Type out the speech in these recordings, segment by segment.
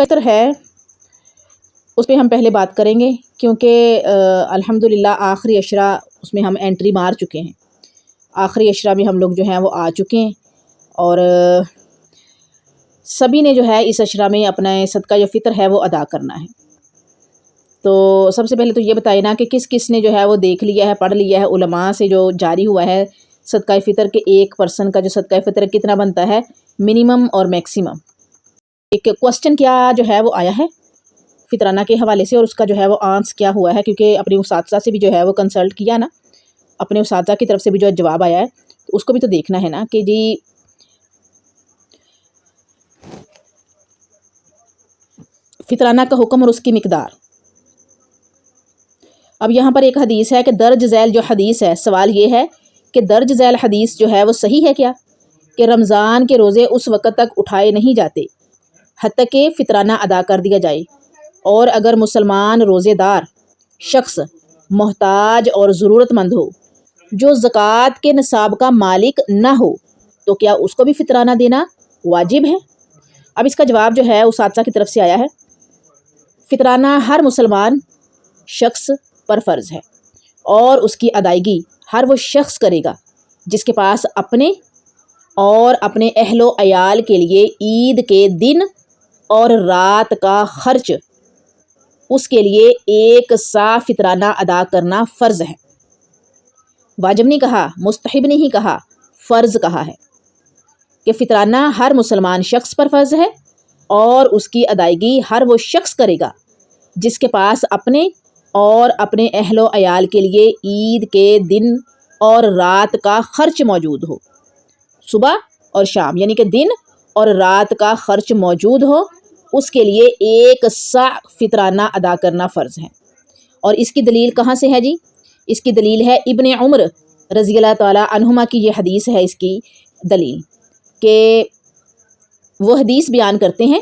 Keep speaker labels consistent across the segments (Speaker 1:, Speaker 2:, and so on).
Speaker 1: قطر ہے اس پہ ہم پہلے بات کریں گے، کیونکہ الحمدللہ آخری عشرہ اس میں ہم انٹری مار چکے ہیں، آخری عشرہ میں ہم لوگ جو ہیں وہ آ چکے ہیں، اور سبھی نے جو ہے اس عشرہ میں اپنا صدقہ یا فطر ہے وہ ادا کرنا ہے۔ تو سب سے پہلے تو یہ بتائیں نا کہ کس کس نے جو ہے وہ دیکھ لیا ہے، پڑھ لیا ہے، علماء سے جو جاری ہوا ہے صدقہ فطر کے ایک پرسن کا جو صدقہ فطر کتنا بنتا ہے، منیمم اور میکسیمم۔ ایک کوسچن کیا جو ہے وہ آیا ہے فطرانہ کے حوالے سے، اور اس کا جو ہے وہ آنسر کیا ہوا ہے، کیونکہ اپنے اساتذہ سے بھی جو ہے وہ کنسلٹ کیا نا، اپنے اساتذہ کی طرف سے بھی جو جواب آیا ہے تو اس کو بھی تو دیکھنا ہے نا کہ جی فطرانہ کا حکم اور اس کی مقدار۔ اب یہاں پر ایک حدیث ہے کہ درج ذیل جو حدیث ہے، سوال یہ ہے کہ درج ذیل حدیث جو ہے وہ صحیح ہے کیا، کہ رمضان کے روزے اس وقت تک اٹھائے نہیں جاتے حتیٰ کہ فطرانہ ادا کر دیا جائے، اور اگر مسلمان روزے دار شخص محتاج اور ضرورت مند ہو جو زکوٰۃ کے نصاب کا مالک نہ ہو تو کیا اس کو بھی فطرانہ دینا واجب ہے؟ اب اس کا جواب جو ہے اساتذہ کی طرف سے آیا ہے، فطرانہ ہر مسلمان شخص پر فرض ہے، اور اس کی ادائیگی ہر وہ شخص کرے گا جس کے پاس اپنے اور اپنے اہل و عیال کے لیے عید کے دن اور رات کا خرچ اس کے لیے ایک سا فطرانہ ادا کرنا فرض ہے۔ واجب نہیں کہا، مستحب نہیں کہا، فرض کہا ہے کہ فطرانہ ہر مسلمان شخص پر فرض ہے، اور اس کی ادائیگی ہر وہ شخص کرے گا جس کے پاس اپنے اور اپنے اہل و عیال کے لیے عید کے دن اور رات کا خرچ موجود ہو، صبح اور شام یعنی کہ دن اور رات کا خرچ موجود ہو، اس کے لیے ایک سا فطرانہ ادا کرنا فرض ہے۔ اور اس کی دلیل کہاں سے ہے جی؟ اس کی دلیل ہے ابن عمر رضی اللہ تعالیٰ عنہما کی یہ حدیث ہے، اس کی دلیل کہ وہ حدیث بیان کرتے ہیں،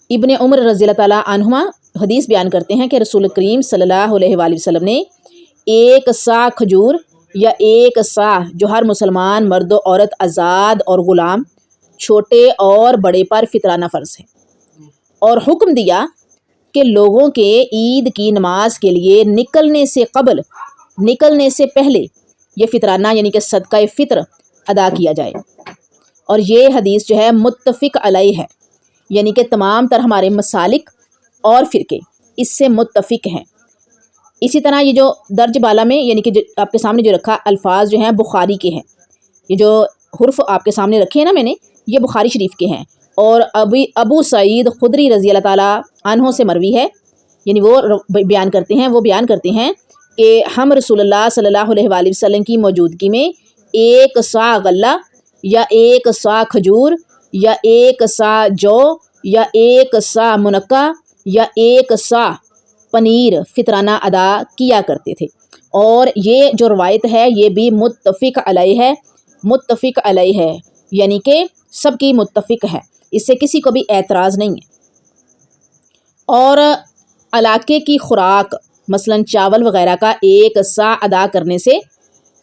Speaker 1: ابن عمر رضی اللہ تعالیٰ عنہما حدیث بیان کرتے ہیں کہ رسول کریم صلی اللہ علیہ وآلہ وسلم نے ایک سا کھجور یا ایک سا جو ہر مسلمان مرد و عورت آزاد اور غلام چھوٹے اور بڑے پر فطرانہ فرض ہے، اور حکم دیا کہ لوگوں کے عید کی نماز کے لیے نکلنے سے قبل، نکلنے سے پہلے یہ فطرانہ یعنی کہ صدقہ فطر ادا کیا جائے۔ اور یہ حدیث جو ہے متفق علیہ ہے، یعنی کہ تمام تر ہمارے مسالک اور فرقے اس سے متفق ہیں۔ اسی طرح یہ جو درج بالا میں یعنی کہ جو آپ کے سامنے جو رکھا الفاظ جو ہیں بخاری کے ہیں، یہ جو حرف آپ کے سامنے رکھے ہیں نا میں نے، یہ بخاری شریف کے ہیں، اور ابو سعید خدری رضی اللہ تعالیٰ عنہ سے مروی ہے، یعنی وہ بیان کرتے ہیں کہ ہم رسول اللہ صلی اللہ علیہ وآلہ وسلم کی موجودگی میں ایک سا غلہ یا ایک سا کھجور یا ایک سا جو یا ایک سا منقع یا ایک سا پنیر فطرانہ ادا کیا کرتے تھے۔ اور یہ جو روایت ہے یہ بھی متفق علیہ ہے، متفق علیہ ہے یعنی کہ سب کی متفق ہے، اس سے کسی کو بھی اعتراض نہیں ہے۔ اور علاقے کی خوراک مثلا چاول وغیرہ کا ایک سا ادا کرنے سے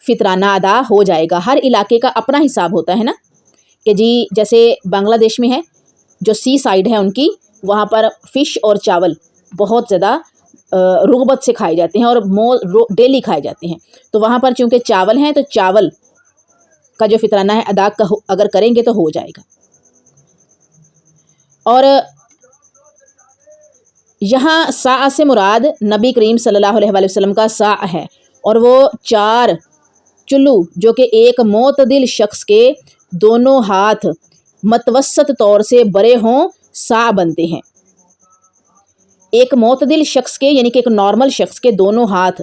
Speaker 1: فطرانہ ادا ہو جائے گا۔ ہر علاقے کا اپنا حساب ہوتا ہے نا، کہ جی جیسے بنگلہ دیش میں ہے، جو سی سائیڈ ہے ان کی، وہاں پر فش اور چاول بہت زیادہ رغبت سے کھائے جاتے ہیں اور ڈیلی کھائے جاتے ہیں، تو وہاں پر چونکہ چاول ہیں تو چاول کا جو فطرانہ ہے ادا اگر کریں گے تو ہو جائے گا۔ اور یہاں سا سے مراد نبی کریم صلی اللہ علیہ وآلہ وسلم کا سا ہے، اور وہ 4 چلو جو کہ ایک معتدل شخص کے دونوں ہاتھ متوسط طور سے بڑے ہوں سا بنتے ہیں۔ ایک معتدل شخص کے یعنی کہ ایک نارمل شخص کے دونوں ہاتھ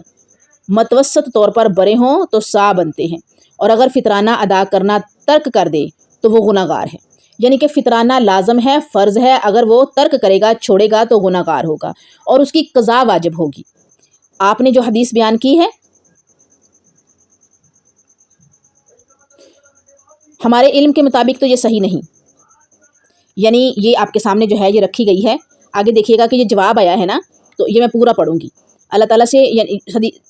Speaker 1: متوسط طور پر بڑے ہوں تو سا بنتے ہیں، اور اگر فطرانہ ادا کرنا ترک کر دے تو وہ گناہ گار ہے، یعنی کہ فطرانہ لازم ہے، فرض ہے، اگر وہ ترک کرے گا، چھوڑے گا تو گناہ گار ہوگا اور اس کی قضا واجب ہوگی۔ آپ نے جو حدیث بیان کی ہے ہمارے علم کے مطابق تو یہ صحیح نہیں، یعنی یہ آپ کے سامنے جو ہے یہ رکھی گئی ہے، آگے دیکھیے گا کہ یہ جواب آیا ہے نا، تو یہ میں پورا پڑھوں گی۔ اللہ تعالیٰ سے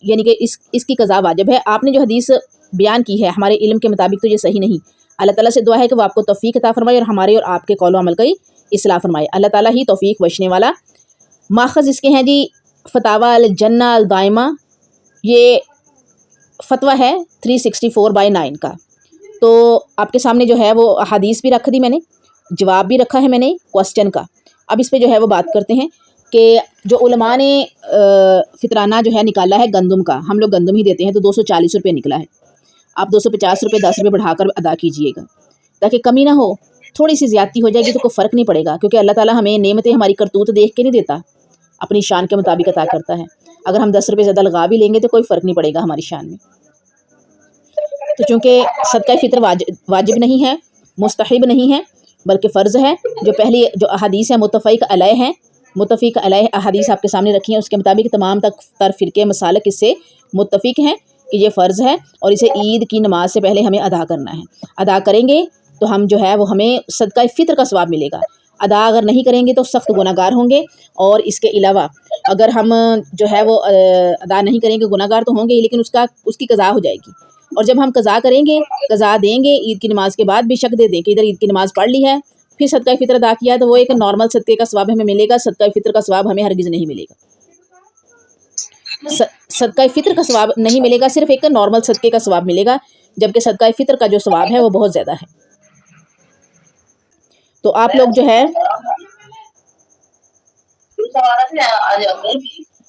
Speaker 1: یعنی کہ اس کی قضا واجب ہے۔ آپ نے جو حدیث بیان کی ہے ہمارے علم کے مطابق تو یہ صحیح نہیں، اللہ تعالیٰ سے دعا ہے کہ وہ آپ کو توفیق عطا فرمائے اور ہمارے اور آپ کے قول و عمل کی اصلاح فرمائے۔ اللہ تعالیٰ ہی توفیق بخشنے والا۔ ماخذ اس کے ہیں جی فتاوی الجنہ الدائمہ، یہ فتویٰ ہے 364/9 کا۔ تو آپ کے سامنے جو ہے وہ احادیث بھی رکھ دی میں نے، جواب بھی رکھا ہے میں نے کوسچن کا۔ اب اس پہ جو ہے وہ بات کرتے ہیں کہ جو علماء نے فطرانہ جو ہے نکالا ہے گندم کا، ہم لوگ گندم ہی دیتے ہیں، تو 240 روپے نکلا ہے۔ آپ 250 روپے 10 روپے بڑھا کر ادا کیجئے گا تاکہ کمی نہ ہو۔ تھوڑی سی زیادتی ہو جائے گی تو کوئی فرق نہیں پڑے گا، کیونکہ اللہ تعالیٰ ہمیں نعمتیں ہماری کرتوت دیکھ کے نہیں دیتا، اپنی شان کے مطابق عطا کرتا ہے۔ اگر ہم 10 روپے زیادہ لگا بھی لیں گے تو کوئی فرق نہیں پڑے گا ہماری شان میں۔ تو چونکہ صدقہ فطر واجب نہیں ہے، مستحب نہیں ہے، بلکہ فرض ہے۔ جو پہلی جو احادیث ہیں متفق علیہ ہیں، متفق علیہ احادیث آپ کے سامنے رکھی ہیں، اس کے مطابق تمام تر فرقے مسالک اس سے متفق ہیں کہ یہ فرض ہے اور اسے عید کی نماز سے پہلے ہمیں ادا کرنا ہے۔ ادا کریں گے تو ہم جو ہے وہ ہمیں صدقہ فطر کا ثواب ملے گا۔ ادا اگر نہیں کریں گے تو سخت گناہ گار ہوں گے، اور اس کے علاوہ اگر ہم جو ہے وہ ادا نہیں کریں گے گناہ گار تو ہوں گے، لیکن اس کی قضا ہو جائے گی۔ اور جب ہم قضا کریں گے، قضا دیں گے عید کی نماز کے بعد، بے شک دے دیں کہ ادھر عید کی نماز پڑھ لی ہے پھر صدقہ فطر ادا کیا، تو وہ ایک نارمل صدقے کا ثواب ہمیں ملے گا، صدقہ فطر کا ثواب ہمیں ہرگز نہیں ملے گا۔ صدقہ فطر کا ثواب نہیں ملے گا، صرف ایک نارمل صدقے کا ثواب ملے گا، جبکہ صدقہ فطر کا جو ثواب ہے وہ بہت زیادہ ہے۔ تو آپ لوگ جو ہے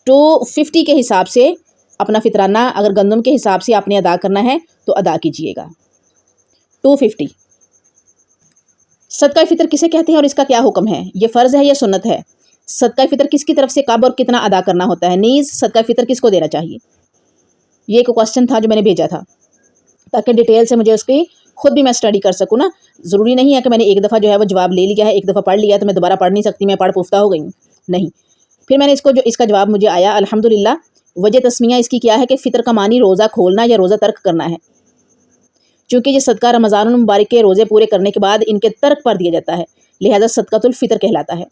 Speaker 1: 250 کے حساب سے اپنا فطرانہ، اگر گندم کے حساب سے آپ نے ادا کرنا ہے تو ادا کیجئے گا 250۔ صدقہ فطر کسے کہتے ہیں اور اس کا کیا حکم ہے؟ یہ فرض ہے یا سنت ہے؟ صدقہ فطر کس کی طرف سے کب اور کتنا ادا کرنا ہوتا ہے؟ نیز صدقہ فطر کس کو دینا چاہیے؟ یہ ایک کوسچن تھا جو میں نے بھیجا تھا، تاکہ ڈیٹیل سے مجھے اس کی خود بھی میں اسٹڈی کر سکوں نا۔ ضروری نہیں ہے کہ میں نے ایک دفعہ جو ہے وہ جواب لے لیا ہے، ایک دفعہ پڑھ لیا تو میں دوبارہ پڑھ نہیں سکتی، میں پڑھ پختہ ہو گئی ہوں، نہیں۔ پھر میں نے اس کا جواب مجھے آیا الحمدللہ۔ وجہ تسمیہ اس کی کیا ہے کہ فطر کا معنی روزہ کھولنا یا روزہ ترک کرنا ہے، چونکہ یہ صدقہ رمضان المبارک کے روزے پورے کرنے کے بعد ان کے ترک پر دیا جاتا ہے، لہذا صدقۃ الفطر کہلاتا ہے۔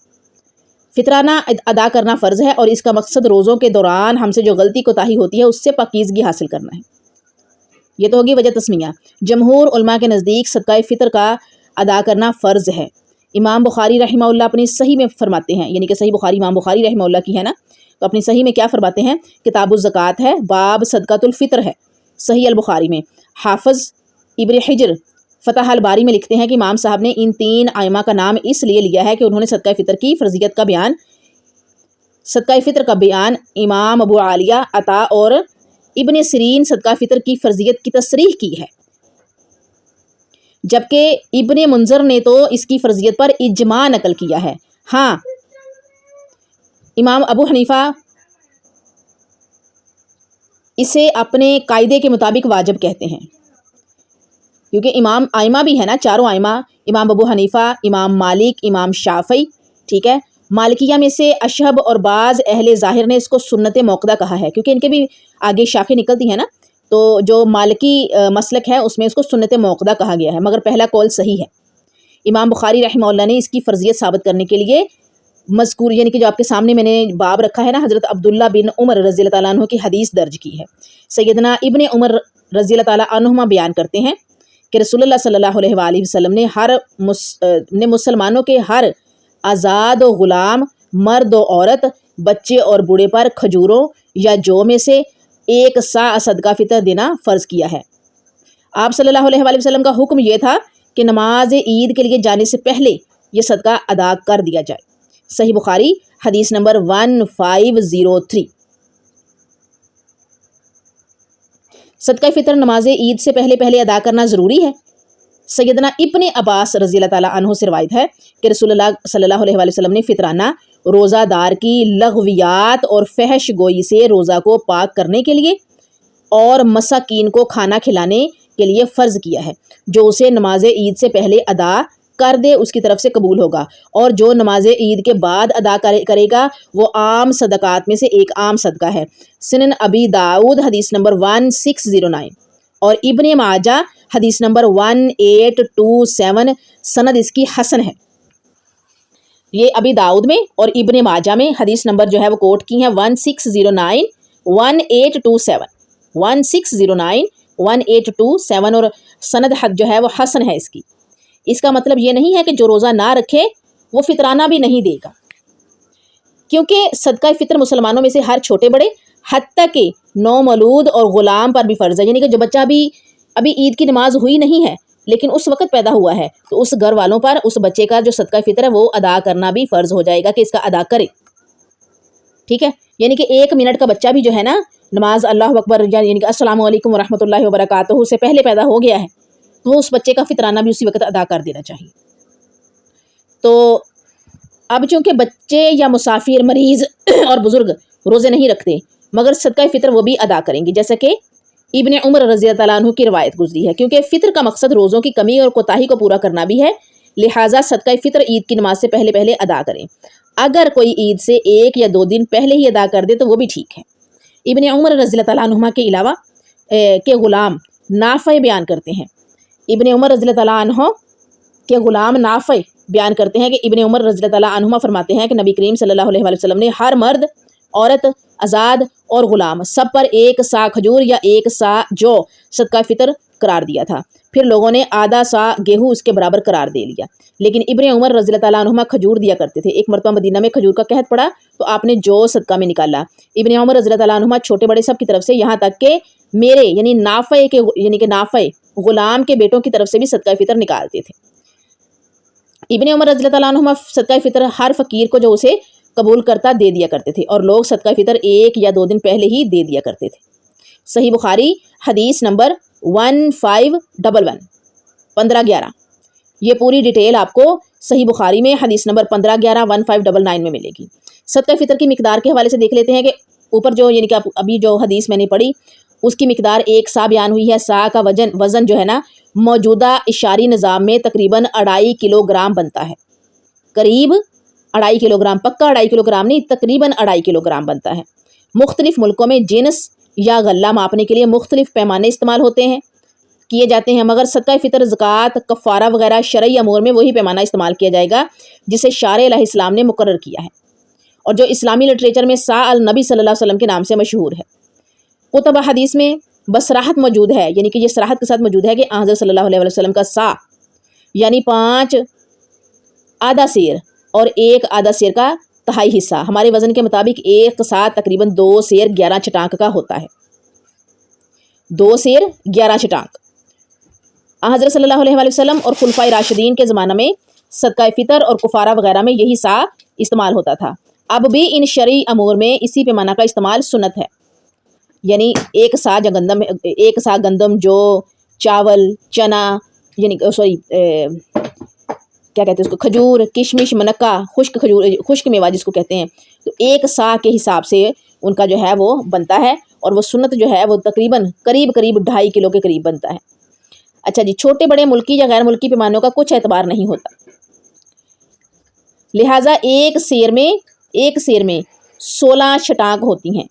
Speaker 1: فطرانہ ادا کرنا فرض ہے، اور اس کا مقصد روزوں کے دوران ہم سے جو غلطی کوتاہی ہوتی ہے اس سے پاکیزگی حاصل کرنا ہے۔ یہ تو ہوگی وجہ تسمیہ۔ جمہور علماء کے نزدیک صدقہ فطر کا ادا کرنا فرض ہے۔ امام بخاری رحمہ اللہ اپنی صحیح میں فرماتے ہیں، یعنی کہ صحیح بخاری امام بخاری رحمہ اللہ کی ہے نا، تو اپنی صحیح میں کیا فرماتے ہیں؟ کتاب الزکوٰۃ ہے، باب صدقۃ الفطر ہے، صحیح البخاری میں۔ حافظ ابن حجر فتح الباری میں لکھتے ہیں کہ امام صاحب نے ان 3 ائمہ کا نام اس لیے لیا ہے کہ انہوں نے صدقہ فطر کی فرضیت کا بیان، صدقہ فطر کا بیان امام ابو عالیہ، عطا اور ابن سیرین صدقہ فطر کی فرضیت کی تصریح کی ہے، جبکہ ابن منذر نے تو اس کی فرضیت پر اجماع نقل کیا ہے۔ ہاں، امام ابو حنیفہ اسے اپنے قاعدے کے مطابق واجب کہتے ہیں، کیونکہ امام ائمہ بھی ہے نا، چاروں ائمہ، امام ابو حنیفہ، امام مالک، امام شافعی، ٹھیک ہے۔ مالکیہ میں سے اشہب اور بعض اہل ظاہر نے اس کو سنت موقدہ کہا ہے، کیونکہ ان کے بھی آگے شاخیں نکلتی ہیں نا، تو جو مالکی مسلک ہے اس میں اس کو سنت موقدہ کہا گیا ہے، مگر پہلا قول صحیح ہے۔ امام بخاری رحمہ اللہ نے اس کی فرضیت ثابت کرنے کے لیے مذکور، یعنی کہ جو آپ کے سامنے میں نے باب رکھا ہے نا، حضرت عبداللہ بن عمر رضی اللہ تعالیٰ عنہ کی حدیث درج کی ہے۔ سیدنا ابن عمر رضی اللہ تعالیٰ عنہما بیان کرتے ہیں کہ رسول اللہ صلی اللہ علیہ وآلہ وسلم نے مسلمانوں کے ہر آزاد و غلام، مرد و عورت، بچے اور بوڑھے پر کھجوروں یا جو میں سے 1 صاع صدقہ فطر دینا فرض کیا ہے۔ آپ صلی اللہ علیہ وآلہ وسلم کا حکم یہ تھا کہ نماز عید کے لیے جانے سے پہلے یہ صدقہ ادا کر دیا جائے۔ صحیح بخاری حدیث نمبر 1503۔ صدقہ فطر نماز عید سے پہلے ادا کرنا ضروری ہے۔ سیدنا ابن عباس رضی اللہ تعالیٰ عنہ سے روایت ہے کہ رسول اللہ صلی اللہ علیہ وآلہ وسلم نے فطرانہ روزہ دار کی لغویات اور فحش گوئی سے روزہ کو پاک کرنے کے لیے اور مساکین کو کھانا کھلانے کے لیے فرض کیا ہے۔ جو اسے نماز عید سے پہلے ادا کر دے اس کی طرف سے قبول ہوگا، اور جو نماز عید کے بعد ادا کرے گا وہ عام صدقات میں سے ایک عام صدقہ ہے۔ سنن ابی داؤد حدیث نمبر 1609 اور ابن ماجہ حدیث نمبر 1827، سند اس کی حسن ہے۔ یہ ابی داؤد میں اور ابن ماجہ میں حدیث نمبر جو ہے وہ کوٹ کی ہیں 1609 1827 1609 1827، اور سند جو ہے وہ حسن ہے اس کی۔ اس کا مطلب یہ نہیں ہے کہ جو روزہ نہ رکھے وہ فطرانہ بھی نہیں دے گا، کیونکہ صدقہ فطر مسلمانوں میں سے ہر چھوٹے بڑے حتیٰ کہ نو مولود اور غلام پر بھی فرض ہے، یعنی کہ جو بچہ ابھی عید کی نماز ہوئی نہیں ہے لیکن اس وقت پیدا ہوا ہے، تو اس گھر والوں پر اس بچے کا جو صدقہ فطر ہے وہ ادا کرنا بھی فرض ہو جائے گا کہ اس کا ادا کرے، ٹھیک ہے۔ یعنی کہ 1 منٹ کا بچہ بھی جو ہے نا، نماز اللہ اکبر یعنی کہ السلام علیکم ورحمۃ اللہ وبرکاتہ سے پہلے پیدا ہو گیا ہے، تو اس بچے کا فطرانہ بھی اسی وقت ادا کر دینا چاہیے۔ تو اب چونکہ بچے یا مسافر، مریض اور بزرگ روزے نہیں رکھتے مگر صدقہ فطر وہ بھی ادا کریں گے، جیسا کہ ابن عمر رضی اللہ عنہ کی روایت گزری ہے، کیونکہ فطر کا مقصد روزوں کی کمی اور کوتاہی کو پورا کرنا بھی ہے، لہٰذا صدقہ فطر عید کی نماز سے پہلے پہلے ادا کریں۔ اگر کوئی عید سے 1 یا 2 دن پہلے ہی ادا کر دے تو وہ بھی ٹھیک ہے۔ ابن عمر رضی اللہ عنہما کے علاوہ کے غلام نافع بیان کرتے ہیں، ابن عمر رضی اللہ عنہ کے غلام نافع بیان کرتے ہیں کہ ابن عمر رضی اللہ عنہما فرماتے ہیں کہ نبی کریم صلی اللہ علیہ وسلم نے ہر مرد، عورت، آزاد اور غلام سب پر 1 سا کھجور یا 1 سا جو صدقہ فطر قرار دیا تھا، پھر لوگوں نے آدھا سا گیہوں اس کے برابر قرار دے لیا، لیکن ابن عمر رضی اللہ عنہما کھجور دیا کرتے تھے۔ ایک مرتبہ مدینہ میں کھجور کا قحط پڑا تو آپ نے جو صدقہ میں نکالا، ابن عمر رضی اللہ عنہما چھوٹے بڑے سب کی طرف سے، یہاں تک کہ میرے یعنی نافع غلام کے بیٹوں کی طرف سے بھی صدقہ فطر نکالتے تھے۔ ابن عمر رضی اللہ عنہما صدقہ فطر ہر فقیر کو جو اسے قبول کرتا دے دیا کرتے تھے، اور لوگ صدقہ فطر 1 یا 2 دن پہلے ہی دے دیا کرتے تھے۔ صحیح بخاری حدیث نمبر 1511 1511، یہ پوری ڈیٹیل آپ کو صحیح بخاری میں حدیث نمبر 1511 1599 میں ملے گی۔ صدقہ فطر کی مقدار کے حوالے سے دیکھ لیتے ہیں کہ اوپر جو یعنی کہ ابھی جو حدیث میں نے پڑھی اس کی مقدار 1 سا بیان ہوئی ہے۔ سا کا وزن جو ہے نا موجودہ اشاری نظام میں تقریباً 2.5 کلو گرام بنتا ہے، قریب 2.5 کلو گرام، پکا 2.5 کلو گرام نہیں، تقریباً 2.5 کلو گرام بنتا ہے۔ مختلف ملکوں میں جنس یا غلہ ماپنے کے لیے مختلف پیمانے استعمال کیے جاتے ہیں، مگر صدقہ فطر، زکوٰۃ، کفارہ وغیرہ شرعی امور میں وہی پیمانہ استعمال کیا جائے گا جسے شارع علیہ السلام نے مقرر کیا ہے، اور جو اسلامی لٹریچر میں سا النبی صلی اللہ علیہ وسلم کے نام سے مشہور ہے۔ کتب حدیث میں بصراحت موجود ہے، یعنی کہ یہ صراحت کے ساتھ موجود ہے کہ حضرت صلی اللہ علیہ وسلم کا سا یعنی 5 آدھا سیر اور 1 آدھا سیر کا تہائی حصہ، ہمارے وزن کے مطابق 1 سا تقریباً 2 سیر 11 چٹانک کا ہوتا ہے، 2 سیر 11 چٹانک۔ حضرت صلی اللہ علیہ وسلم اور خلفائے راشدین کے زمانہ میں صدقہ فطر اور کفارہ وغیرہ میں یہی سا استعمال ہوتا تھا۔ اب بھی ان شرعی امور میں اسی پیمانہ کا استعمال سنت ہے، یعنی 1 سا گندم، جو چاول، چنا، یعنی کیا کہتے ہیں اس کو، کھجور، کشمش، منکا، خشک میوہ جس کو کہتے ہیں، تو 1 سا کے حساب سے ان کا جو ہے وہ بنتا ہے، اور وہ سنت جو ہے وہ تقریباً قریب 2.5 کلو کے قریب بنتا ہے۔ اچھا جی، چھوٹے بڑے ملکی یا غیر ملکی پیمانوں کا کچھ اعتبار نہیں ہوتا، لہٰذا ایک سیر میں 16 چٹانک ہوتی ہیں،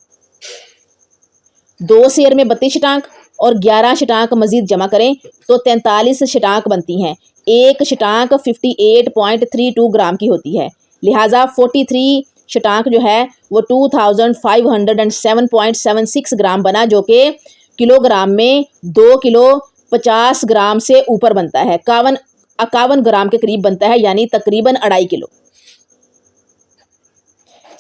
Speaker 1: 2 سیر میں 32 چٹانک اور 11 چٹانک مزید جمع کریں تو 43 چٹانک بنتی ہیں۔ 1 چٹانک 58.32 گرام کی ہوتی ہے، لہٰذا 43 چٹانک جو ہے وہ 2507.76 گرام بنا، جو کہ کلو گرام میں 2 کلو 50 گرام سے اوپر بنتا ہے، 51 گرام کے قریب بنتا ہے، یعنی تقریباً 2.5 کلو۔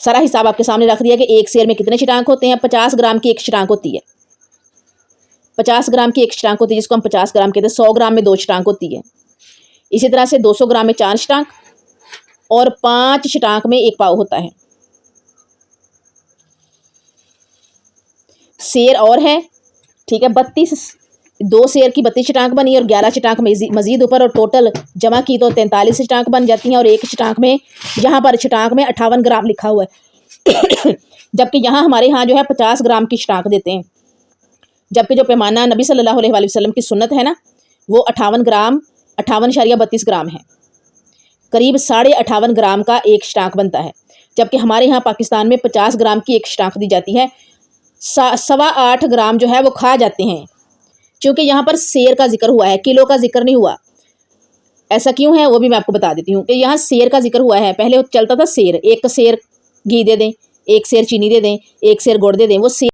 Speaker 1: سارا حساب آپ کے سامنے رکھ دیا کہ ایک سیر میں کتنے چٹانک ہوتے ہیں۔ 50 گرام کی 1 چٹانک ہوتی ہے، 50 گرام کی 1 چٹانک ہوتی ہے جس کو ہم 50 گرام کہتے ہیں۔ 100 گرام میں 2 چٹانک ہوتی ہے، اسی طرح سے 200 گرام میں 4 چٹانک اور 5 چٹانک میں 1 پاؤ ہوتا ہے۔ سیر اور ہے، ٹھیک ہے، 2 سیر کی 32 چٹانک بنی اور 11 چٹانک مزید اوپر، اور ٹوٹل جمع کی تو 43 چٹانک بن جاتی ہیں، اور 1 چٹانک میں یہاں پر چٹانک میں 58 گرام لکھا ہوا ہے جبکہ یہاں ہمارے ہاں جو ہے 50 گرام کی چٹانک دیتے ہیں، جبکہ جو پیمانہ نبی صلی اللہ علیہ وسلم کی سنت ہے نا وہ 58 گرام 58.32 گرام ہے، قریب 58.5 گرام کا 1 چٹانک بنتا ہے، جبکہ ہمارے ہاں پاکستان میں 50 گرام کی 1 چٹانک دی جاتی ہے۔ 8.25 گرام جو ہے وہ کھا جاتے ہیں، چونکہ یہاں پر سیر کا ذکر ہوا ہے، کلو کا ذکر نہیں ہوا۔ ایسا کیوں ہے وہ بھی میں آپ کو بتا دیتی ہوں کہ یہاں سیر کا ذکر ہوا ہے۔ پہلے چلتا تھا سیر، 1 سیر گھی دے دیں، 1 سیر چینی دے دیں، 1 سیر گڑ دے دیں، وہ سیر